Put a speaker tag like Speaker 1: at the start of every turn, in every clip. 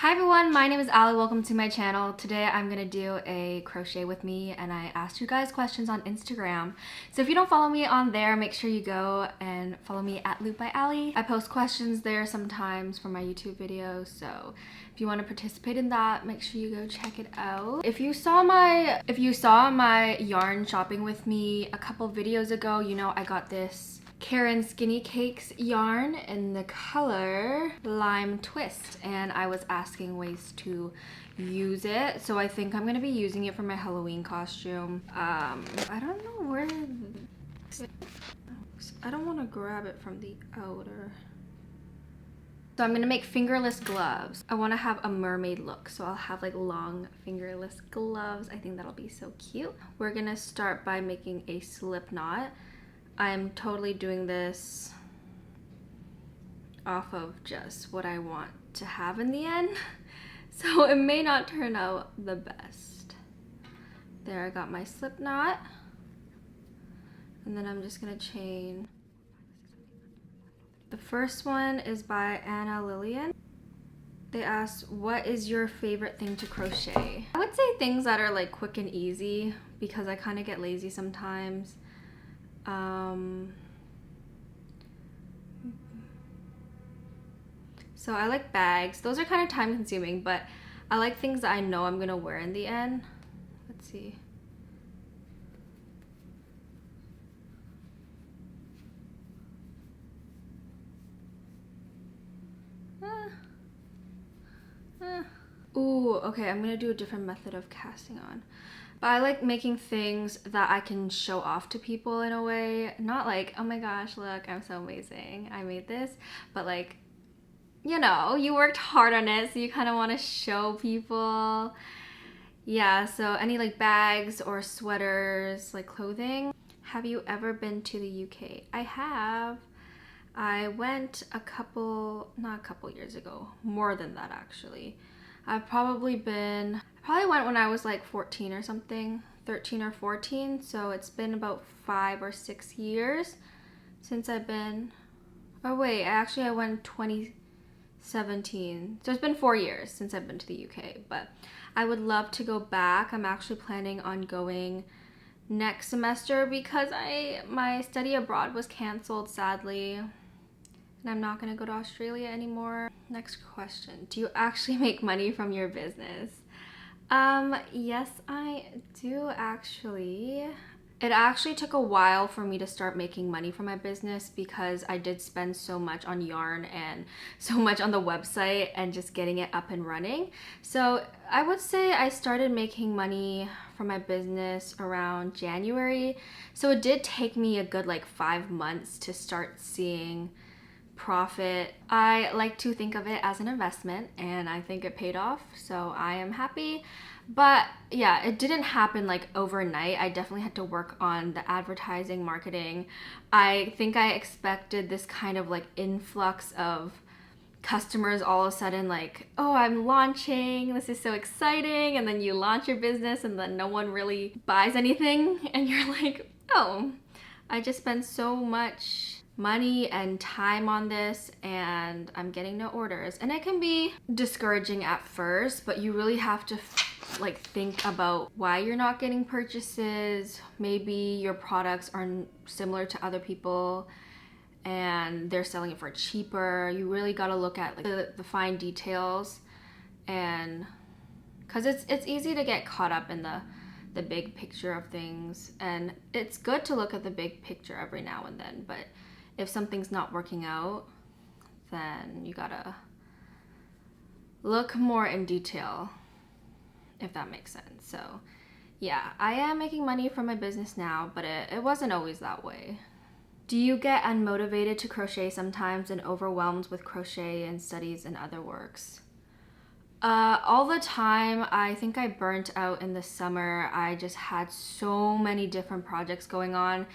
Speaker 1: Hi everyone, my name is Ali. Welcome to my channel. Today I'm gonna do a crochet with me and I asked you guys questions on Instagram. So if you don't follow me on there, make sure you go and follow me at Loop by Ali. I post questions there sometimes for my YouTube videos, so if you want to participate in that, make sure you go check it out. If you saw my yarn shopping with me a couple videos ago, you know I got this Karen Skinny Cakes yarn in the color Lime Twist, and I was asking ways to use it, so I think I'm gonna be using it for my Halloween costume. I don't know where I don't want to grab it from the outer. So I'm gonna make fingerless gloves. I want to have a mermaid look, so I'll have like long fingerless gloves. I think that'll be so cute. We're gonna start by making a slip knot. I'm totally doing this off of just what I want to have in the end, so it may not turn out the best. There, I got my slip knot, and then I'm just gonna chain. The first one is by Anna Lillian. They asked, what is your favorite thing to crochet? I would say things that are like quick and easy, because I kind of get lazy sometimes. So I like bags. Those are kind of time consuming, but I like things that I know I'm gonna wear in the end. Let's see. Ooh, okay, I'm gonna do a different method of casting on. But I like making things that I can show off to people in a way. Not like, oh my gosh, look, I'm so amazing, I made this. But like, you know, you worked hard on it, so you kind of want to show people. Yeah, so any like bags or sweaters, like clothing. Have you ever been to the UK? I have. I went not a couple years ago, more than that actually. I probably went when I was like 14 or something, 13 or 14. So it's been about 5 or 6 years since I've been. Oh wait, I went 2017. So it's been 4 years since I've been to the UK, but I would love to go back. I'm actually planning on going next semester because my study abroad was canceled, sadly. And I'm not gonna go to Australia anymore. Next question. Do you actually make money from your business? Yes, I do actually. It actually took a while for me to start making money from my business because I did spend so much on yarn and so much on the website and just getting it up and running. So I would say I started making money from my business around January. So it did take me a good like 5 months to start seeing profit. I like to think of it as an investment, and I think it paid off, so I am happy. But yeah, it didn't happen like overnight. I definitely had to work on the advertising, marketing. I think I expected this kind of like influx of customers all of a sudden, like, oh, I'm launching, this is so exciting, and then you launch your business and then no one really buys anything, and you're like, oh, I just spent so much money and time on this and I'm getting no orders. And it can be discouraging at first, but you really have to like think about why you're not getting purchases. Maybe your products are similar to other people and they're selling it for cheaper. You really got to look at like the fine details, and because it's easy to get caught up in the big picture of things, and it's good to look at the big picture every now and then, but if something's not working out, then you gotta look more in detail, if that makes sense. So yeah, I am making money from my business now, but it wasn't always that way. Do you get unmotivated to crochet sometimes and overwhelmed with crochet and studies and other works? All the time. I think I burnt out in the summer. I just had so many different projects going on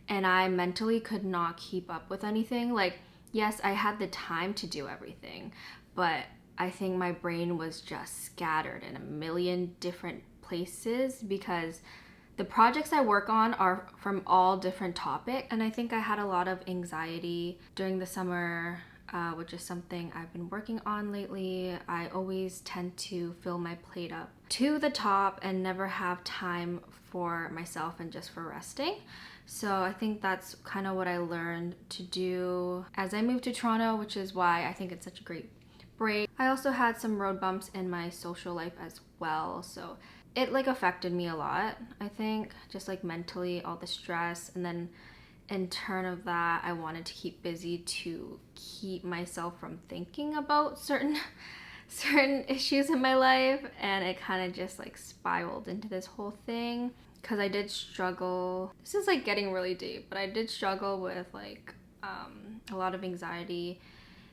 Speaker 1: and I mentally could not keep up with anything. Like, yes, I had the time to do everything, but I think my brain was just scattered in a million different places because the projects I work on are from all different topics, and I think I had a lot of anxiety during the summer which is something I've been working on lately. I always tend to fill my plate up to the top and never have time for myself and just for resting. So I think that's kind of what I learned to do as I moved to Toronto, which is why I think it's such a great break. I also had some road bumps in my social life as well, so it like affected me a lot. I think just like mentally, all the stress, and then in turn of that, I wanted to keep busy to keep myself from thinking about certain issues in my life, and it kind of just like spiraled into this whole thing because I did struggle. This is like getting really deep, but I did struggle with like a lot of anxiety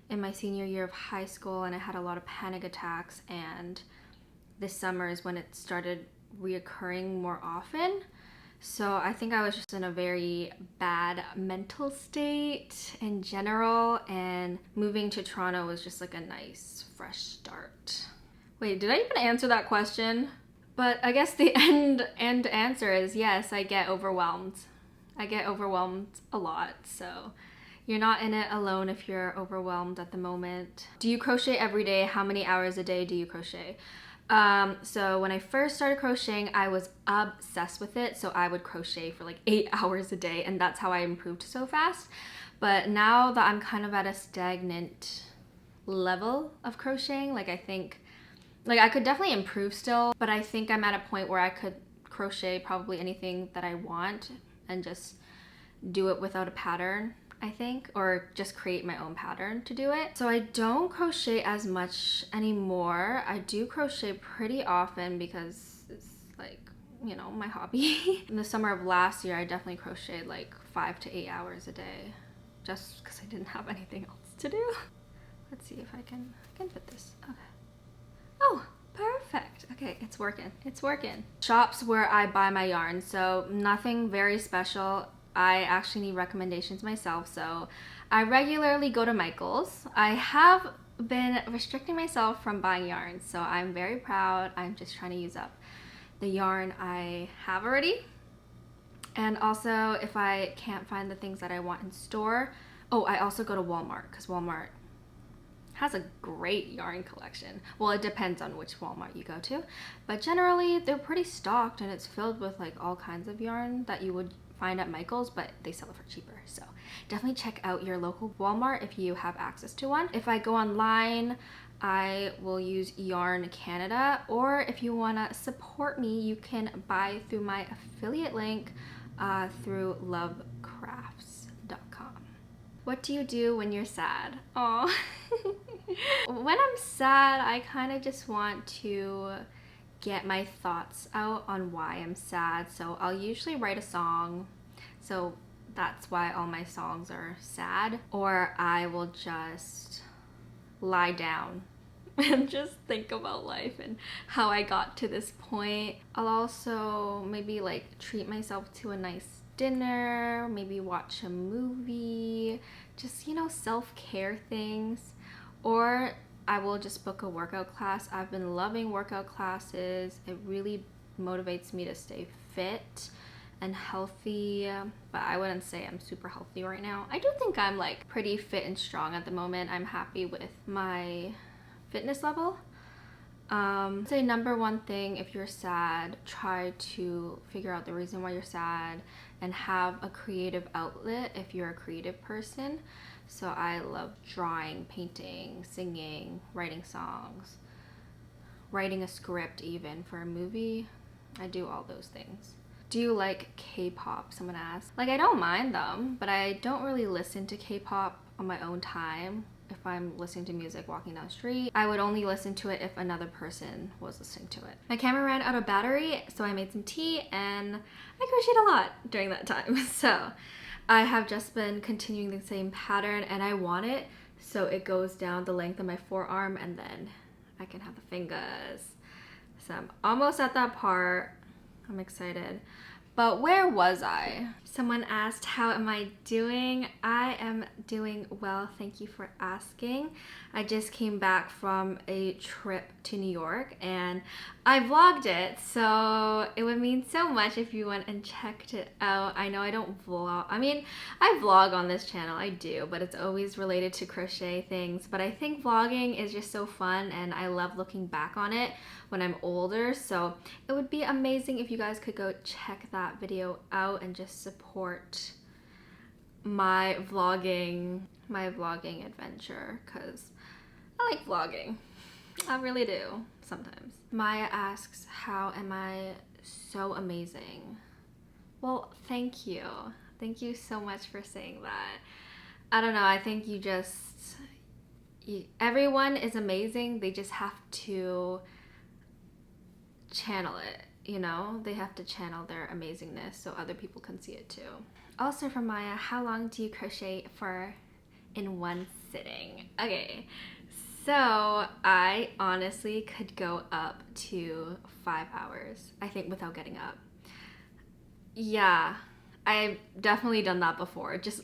Speaker 1: in my senior year of high school, and I had a lot of panic attacks, and this summer is when it started reoccurring more often. So I think I was just in a very bad mental state in general, and moving to Toronto was just like a nice fresh start. Wait, did I even answer that question? But I guess the end answer is yes, I get overwhelmed. I get overwhelmed a lot, so you're not in it alone if you're overwhelmed at the moment. Do you crochet every day? How many hours a day do you crochet? So when I first started crocheting, I was obsessed with it. So I would crochet for like 8 hours a day, and that's how I improved so fast. But now that I'm kind of at a stagnant level of crocheting, like I think, like I could definitely improve still, but I think I'm at a point where I could crochet probably anything that I want and just do it without a pattern, I think, or just create my own pattern to do it. So I don't crochet as much anymore. I do crochet pretty often because it's like, you know, my hobby. In the summer of last year, I definitely crocheted like 5 to 8 hours a day just because I didn't have anything else to do. Let's see if I can fit this. Okay. Oh, perfect. Okay, it's working. It's working. Shops where I buy my yarn. So nothing very special. I actually need recommendations myself, so I regularly go to Michael's. I have been restricting myself from buying yarn, so I'm very proud. I'm just trying to use up the yarn I have already. And also, if I can't find the things that I want in store, oh, I also go to Walmart, because Walmart has a great yarn collection. Well, it depends on which Walmart you go to, but generally they're pretty stocked, and it's filled with like all kinds of yarn that you would find at Michael's, but they sell it for cheaper. So definitely check out your local Walmart if you have access to one. If I go online, I will use Yarn Canada, or if you want to support me, you can buy through my affiliate link through lovecrafts.com. What do you do when you're sad? Oh, when I'm sad, I kind of just want to get my thoughts out on why I'm sad. So I'll usually write a song. So that's why all my songs are sad. Or I will just lie down and just think about life and how I got to this point. I'll also maybe like treat myself to a nice dinner, maybe watch a movie, just, you know, self-care things. Or I will just book a workout class. I've been loving workout classes. It really motivates me to stay fit and healthy, but I wouldn't say I'm super healthy right now. I do think I'm like pretty fit and strong at the moment. I'm happy with my fitness level. Say number one thing, if you're sad, try to figure out the reason why you're sad and have a creative outlet if you're a creative person. So I love drawing, painting, singing, writing songs, writing a script even for a movie. I do all those things. Do you like K-pop? Someone asked. Like, I don't mind them, but I don't really listen to K-pop on my own time. If I'm listening to music walking down the street, I would only listen to it if another person was listening to it. My camera ran out of battery, so I made some tea, and I crocheted a lot during that time. So I have just been continuing the same pattern, and I want it so it goes down the length of my forearm, and then I can have the fingers. So I'm almost at that part. I'm excited. But where was I? Someone asked, how am I doing? I am doing well, thank you for asking. I just came back from a trip to New York and I vlogged it, so it would mean so much if you went and checked it out. I know I don't vlog, I vlog on this channel, I do, but it's always related to crochet things. But I think vlogging is just so fun and I love looking back on it when I'm older, so it would be amazing if you guys could go check that video out and just support my vlogging adventure, because I like vlogging. I really do sometimes. Maya asks, how am I so amazing? Well, thank you. Thank you so much for saying that. I don't know, I think everyone is amazing. They just have to channel it, you know? They have to channel their amazingness so other people can see it too. Also from Maya, how long do you crochet for in one sitting? Okay, so I honestly could go up to 5 hours, I think, without getting up. Yeah, I've definitely done that before, just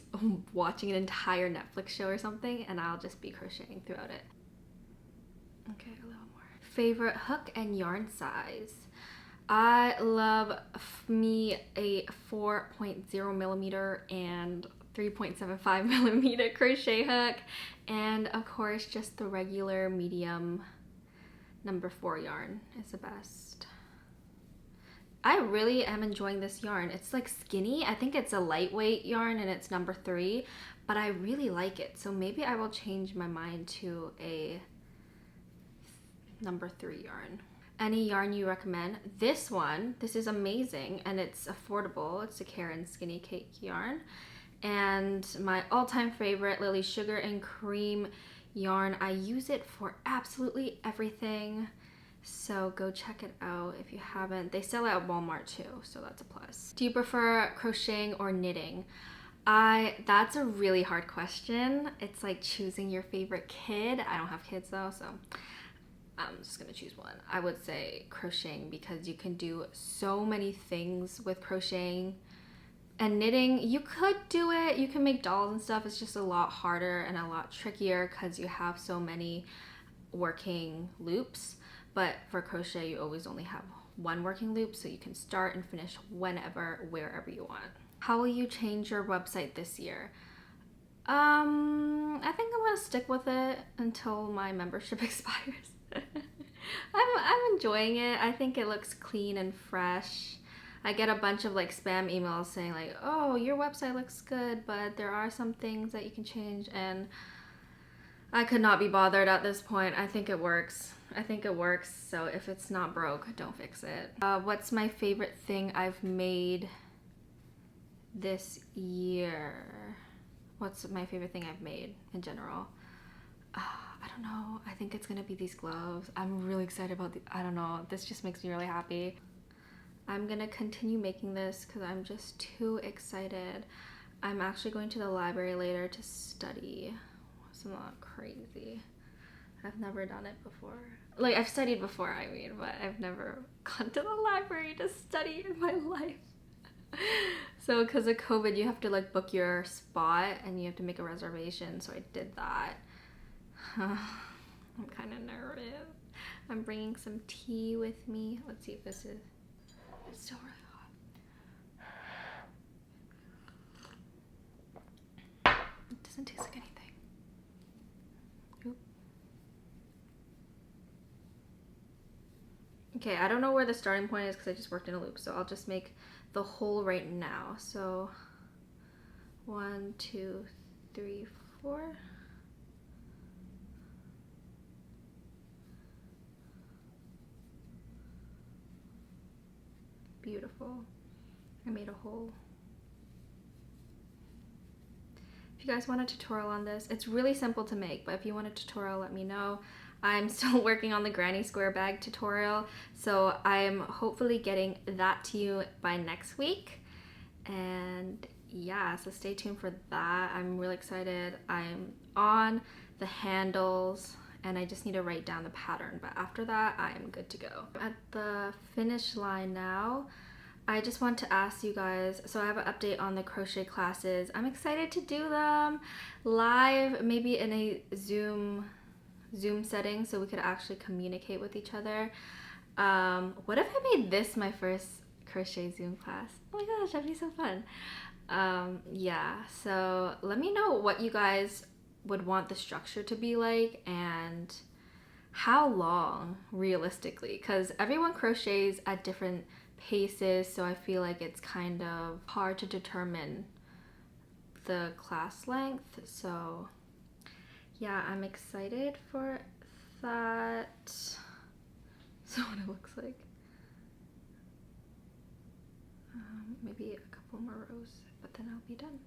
Speaker 1: watching an entire Netflix show or something and I'll just be crocheting throughout it. Okay, a little more. Favorite hook and yarn size? I love me a 4.0 millimeter and 3.75 millimeter crochet hook, and of course just the regular medium number 4 yarn is the best. I really am enjoying this yarn. It's like skinny. I think it's a lightweight yarn and it's number 3, but I really like it. So maybe I will change my mind to a number 3 yarn. Any yarn you recommend? This one, this is amazing and it's affordable. It's a Karen Skinny Cake yarn. And my all-time favorite, Lily Sugar and Cream yarn. I use it for absolutely everything. So go check it out if you haven't. They sell it at Walmart too, so that's a plus. Do you prefer crocheting or knitting? That's a really hard question. It's like choosing your favorite kid. I don't have kids though, so I'm just gonna choose one. I would say crocheting because you can do so many things with crocheting. And knitting, you could do it, you can make dolls and stuff. It's just a lot harder and a lot trickier because you have so many working loops. But for crochet, you always only have one working loop, so you can start and finish whenever, wherever you want. How will you change your website this year? I think I'm gonna stick with it until my membership expires. I'm enjoying it. I think it looks clean and fresh. I get a bunch of like spam emails saying like, oh, your website looks good, but there are some things that you can change, and I could not be bothered at this point. I think it works. So if it's not broke, don't fix it. What's my favorite thing I've made this year? What's my favorite thing I've made in general? I don't know. I think it's gonna be these gloves. I'm really excited about I don't know. This just makes me really happy. I'm gonna continue making this because I'm just too excited. I'm actually going to the library later to study. So not crazy. I've never done it before. Like, I've studied before, I mean, but I've never gone to the library to study in my life. So because of COVID, you have to like book your spot and you have to make a reservation, so I did that. I'm kind of nervous. I'm bringing some tea with me. Let's see if this is... It's still really hot. It doesn't taste like anything. Oop. Okay, I don't know where the starting point is because I just worked in a loop, so I'll just make the hole right now. So 1, 2, 3, 4. Beautiful. I made a hole. If you guys want a tutorial on this, it's really simple to make, but if you want a tutorial, let me know. I'm still working on the granny square bag tutorial, so I'm hopefully getting that to you by next week. And yeah, so stay tuned for that. I'm really excited. I'm on the handles and I just need to write down the pattern, but after that I'm good to go. At the finish line now. I just want to ask you guys, so I have an update on the crochet classes. I'm excited to do them live, maybe in a Zoom setting so we could actually communicate with each other. What if I made this my first crochet Zoom class? Oh my gosh, that'd be so fun. Yeah, so let me know what you guys would want the structure to be like and how long realistically, because everyone crochets at different paces, so I feel like it's kind of hard to determine the class length. So yeah, I'm excited for that. So what it looks like. Maybe a couple more rows, but then I'll be done.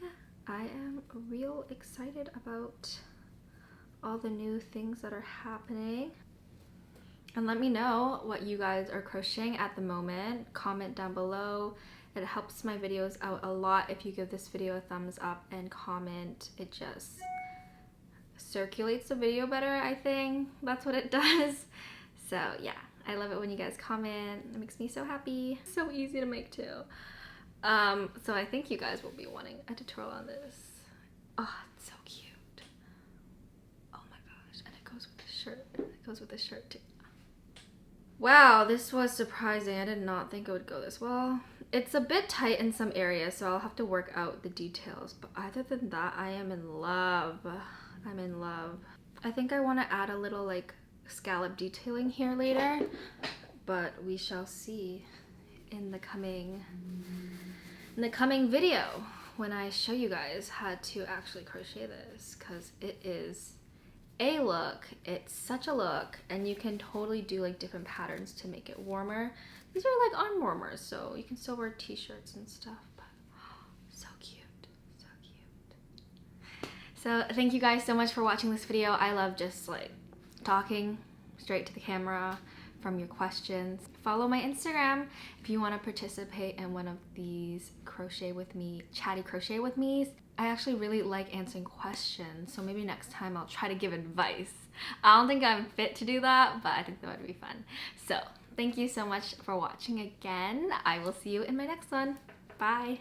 Speaker 1: Yeah, I am real excited about all the new things that are happening. And let me know what you guys are crocheting at the moment. Comment down below. It helps my videos out a lot if you give this video a thumbs up and comment. It just circulates the video better, I think. That's what it does. So yeah, I love it when you guys comment. It makes me so happy. So easy to make too. So I think you guys will be wanting a tutorial on this. Oh, it's so cute. Oh my gosh, and it goes with the shirt. It goes with the shirt too. Wow, this was surprising. I did not think it would go this well. It's a bit tight in some areas, so I'll have to work out the details. But other than that, I am in love. I'm in love. I think I want to add a little like scallop detailing here later, but we shall see in the coming video when I show you guys how to actually crochet this, because it is a look. It's such a look, and you can totally do like different patterns to make it warmer. These are like arm warmers, so you can still wear t-shirts and stuff, but oh, so cute, so cute. So thank you guys so much for watching this video. I love just like talking straight to the camera from your questions. Follow my Instagram if you want to participate in one of these crochet with me, chatty crochet with me's. I actually really like answering questions, so maybe next time I'll try to give advice. I don't think I'm fit to do that, but I think that would be fun. So thank you so much for watching again. I will see you in my next one. Bye.